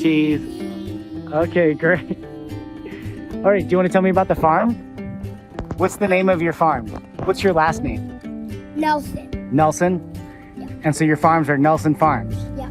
cheese. Okay, great. All right, do you want to tell me about the farm? What's the name of your farm? What's your last name? Nelson. Nelson? Yeah. And so your farms are Nelson Farms? Yeah.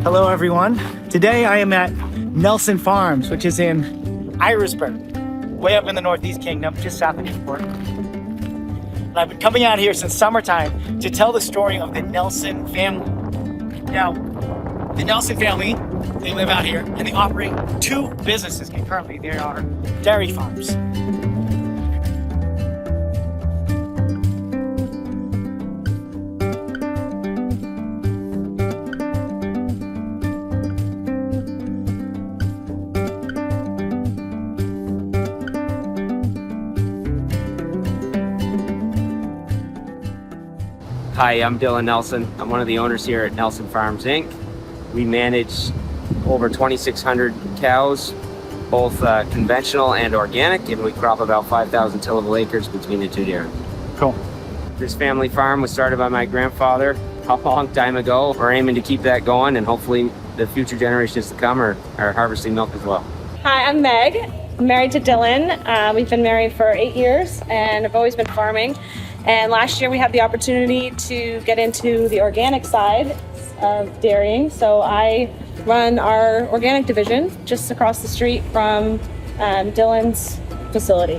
Hello everyone. Today I am at Nelson Farms, which is in Irasburg, way up in the Northeast Kingdom, just south of Newport. And I've been coming out here since summertime to tell the story of the Nelson family. Now, the Nelson family, they live out here and they operate two businesses currently. They are dairy farms. Hi, I'm Dylan Nelson. I'm one of the owners here at Nelson Farms, Inc. We manage over 2,600 cows, both conventional and organic, and we crop about 5,000 tillable acres between the two dairies. Cool. This family farm was started by my grandfather a long time ago. We're aiming to keep that going, and hopefully the future generations to come are harvesting milk as well. Hi, I'm Meg. I'm married to Dylan. We've been married for 8 years, and I've always been farming. And last year we had the opportunity to get into the organic side of dairying. So I run our organic division just across the street from Dylan's facility.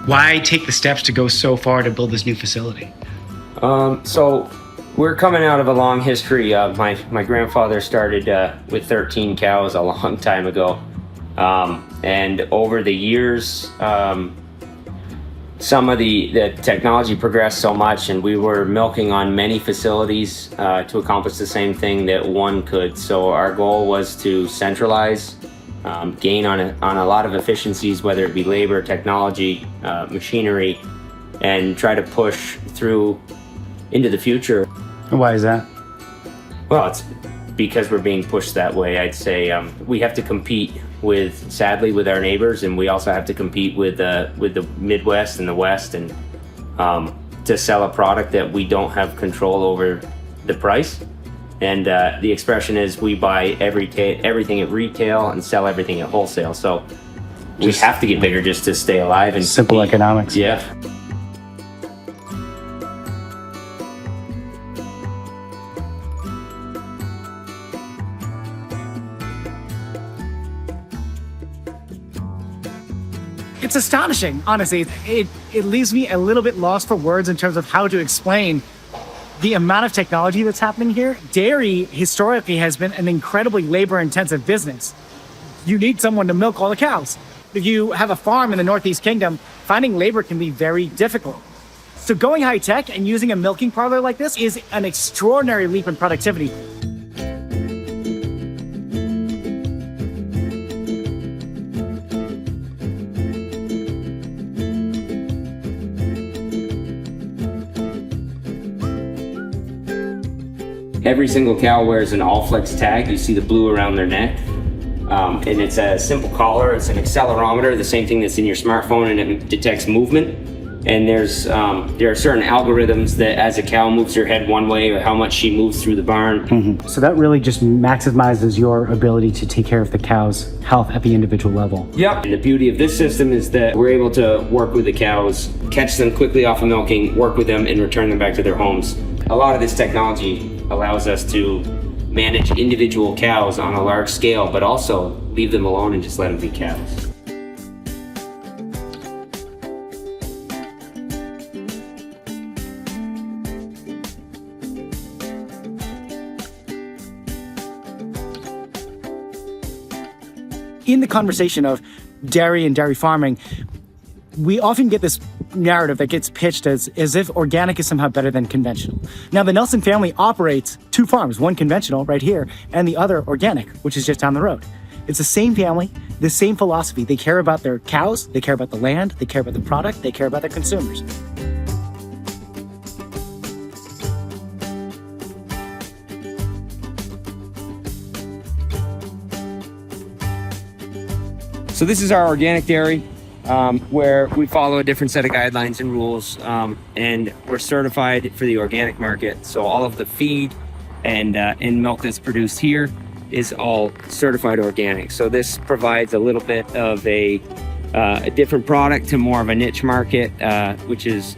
Why take the steps to go so far to build this new facility? So we're coming out of a long history. My grandfather started with 13 cows a long time ago. And over the years, some of the technology progressed so much, and we were milking on many facilities to accomplish the same thing that one could. So our goal was to centralize, gain on a lot of efficiencies, whether it be labor, technology, machinery, and try to push through into the future. Why is that? Well, it's because we're being pushed that way. I'd say we have to compete sadly with our neighbors, and we also have to compete with the Midwest and the West, and to sell a product that we don't have control over the price. And the expression is we buy everything at retail and sell everything at wholesale. So we have to get bigger just to stay alive and simple compete. Economics. Yeah. It's astonishing, honestly. It leaves me a little bit lost for words in terms of how to explain the amount of technology that's happening here. Dairy historically has been an incredibly labor-intensive business. You need someone to milk all the cows. If you have a farm in the Northeast Kingdom, finding labor can be very difficult. So going high-tech and using a milking parlor like this is an extraordinary leap in productivity. Every single cow wears an all-flex tag. You see the blue around their neck. And it's a simple collar. It's an accelerometer, the same thing that's in your smartphone, and it detects movement. And there are certain algorithms that as a cow moves her head one way or how much she moves through the barn. Mm-hmm. So that really just maximizes your ability to take care of the cow's health at the individual level. Yep. And the beauty of this system is that we're able to work with the cows, catch them quickly off of milking, work with them, and return them back to their homes. A lot of this technology allows us to manage individual cows on a large scale, but also leave them alone and just let them be cows. In the conversation of dairy and dairy farming, we often get this narrative that gets pitched as if organic is somehow better than conventional. Now, the Nelson family operates two farms, one conventional right here, and the other organic, which is just down the road. It's the same family, the same philosophy. They care about their cows, they care about the land, they care about the product, they care about their consumers. So this is our organic dairy, where we follow a different set of guidelines and rules, and we're certified for the organic market. So all of the feed and milk that's produced here is all certified organic. So this provides a little bit of a different product to more of a niche market, which is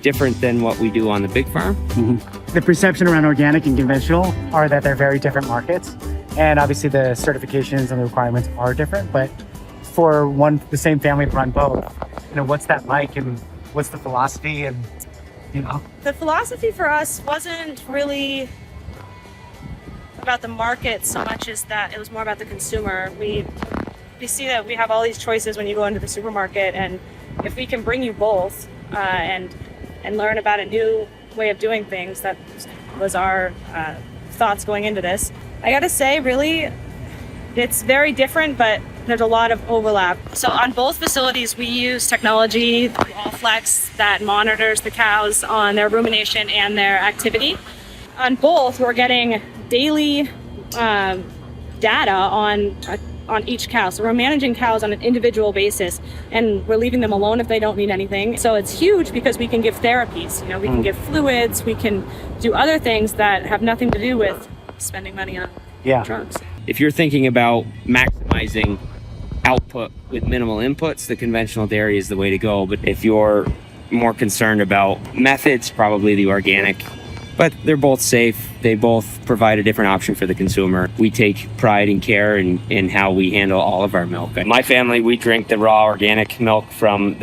different than what we do on the big farm. Mm-hmm. The perception around organic and conventional are that they're very different markets. And obviously the certifications and the requirements are different, but for the same family to run both, what's that like, and what's the philosophy, and The philosophy for us wasn't really about the market so much as that it was more about the consumer. We see that we have all these choices when you go into the supermarket, and if we can bring you both and learn about a new way of doing things, that was our thoughts going into this. I gotta say, really, it's very different, but there's a lot of overlap. So on both facilities, we use technology, Allflex, that monitors the cows on their rumination and their activity. On both, we're getting daily data on each cow. So we're managing cows on an individual basis, and we're leaving them alone if they don't need anything. So it's huge because we can give therapies. We can give fluids, we can do other things that have nothing to do with spending money on drugs. If you're thinking about maximizing output with minimal inputs, the conventional dairy is the way to go. But if you're more concerned about methods, probably the organic. But they're both safe. They both provide a different option for the consumer. We take pride and care in how we handle all of our milk. My family, we drink the raw organic milk from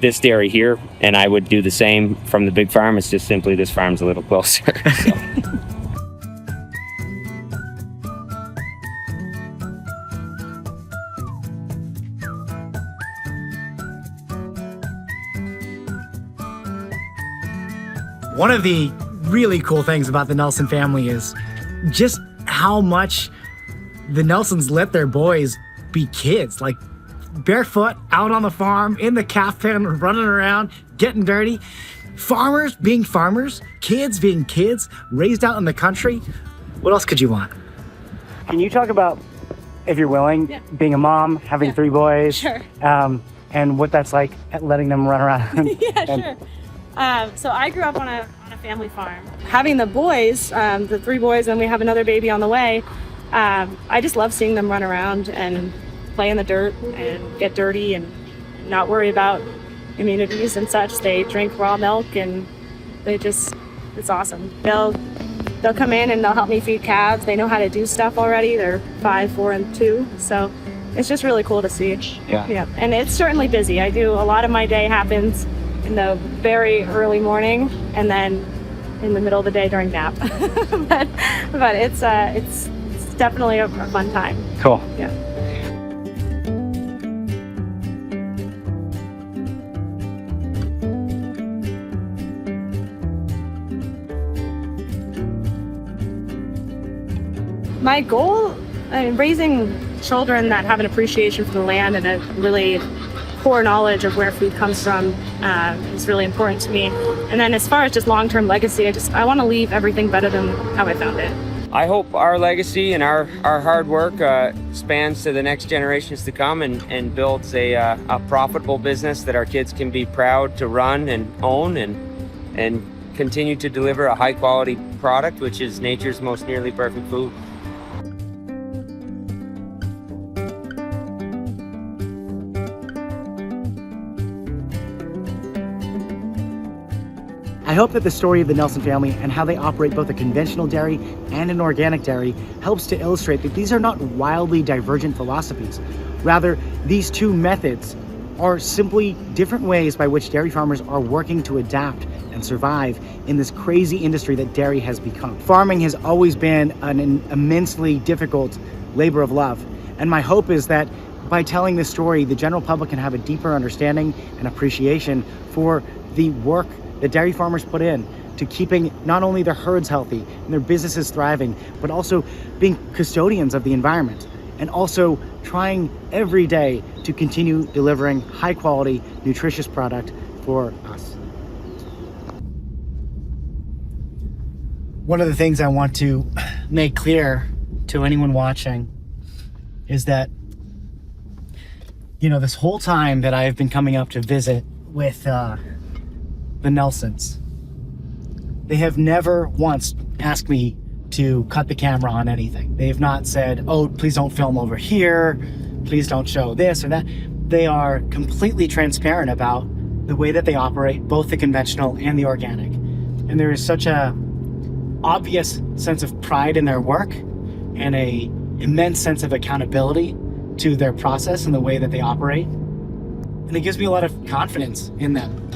this dairy here, and I would do the same from the big farm. It's just simply this farm's a little closer. So. One of the really cool things about the Nelson family is just how much the Nelsons let their boys be kids, like barefoot out on the farm, in the calf pen, running around, getting dirty. Farmers being farmers, kids being kids, raised out in the country. What else could you want? Can you talk about, if you're willing, being a mom, having 3 boys, Sure. And what that's like at letting them run around? Sure. So I grew up on a family farm. Having the boys, the 3 boys, and we have another baby on the way, I just love seeing them run around and play in the dirt and get dirty and not worry about immunities and such. They drink raw milk, and it's awesome. They'll come in and they'll help me feed calves. They know how to do stuff already. They're 5, 4, and 2. So it's just really cool to see. Yeah. And it's certainly busy. I do a lot of my day happens in the very early morning, and then in the middle of the day during nap. but it's definitely a fun time. Cool. Yeah. My goal in raising children that have an appreciation for the land and a really core knowledge of where food comes from is really important to me. And then as far as just long-term legacy, I want to leave everything better than how I found it. I hope our legacy and our hard work spans to the next generations to come and builds a profitable business that our kids can be proud to run and own and continue to deliver a high-quality product, which is nature's most nearly perfect food. I hope that the story of the Nelson family and how they operate both a conventional dairy and an organic dairy helps to illustrate that these are not wildly divergent philosophies. Rather, these two methods are simply different ways by which dairy farmers are working to adapt and survive in this crazy industry that dairy has become. Farming has always been an immensely difficult labor of love, and my hope is that by telling this story, the general public can have a deeper understanding and appreciation for the work that dairy farmers put in to keeping not only their herds healthy and their businesses thriving, but also being custodians of the environment and also trying every day to continue delivering high quality, nutritious product for us. One of the things I want to make clear to anyone watching is that, this whole time that I've been coming up to visit with the Nelsons, they have never once asked me to cut the camera on anything. They have not said, oh, please don't film over here, please don't show this or that. They are completely transparent about the way that they operate, both the conventional and the organic. And there is such a obvious sense of pride in their work and a immense sense of accountability to their process and the way that they operate. And it gives me a lot of confidence in them.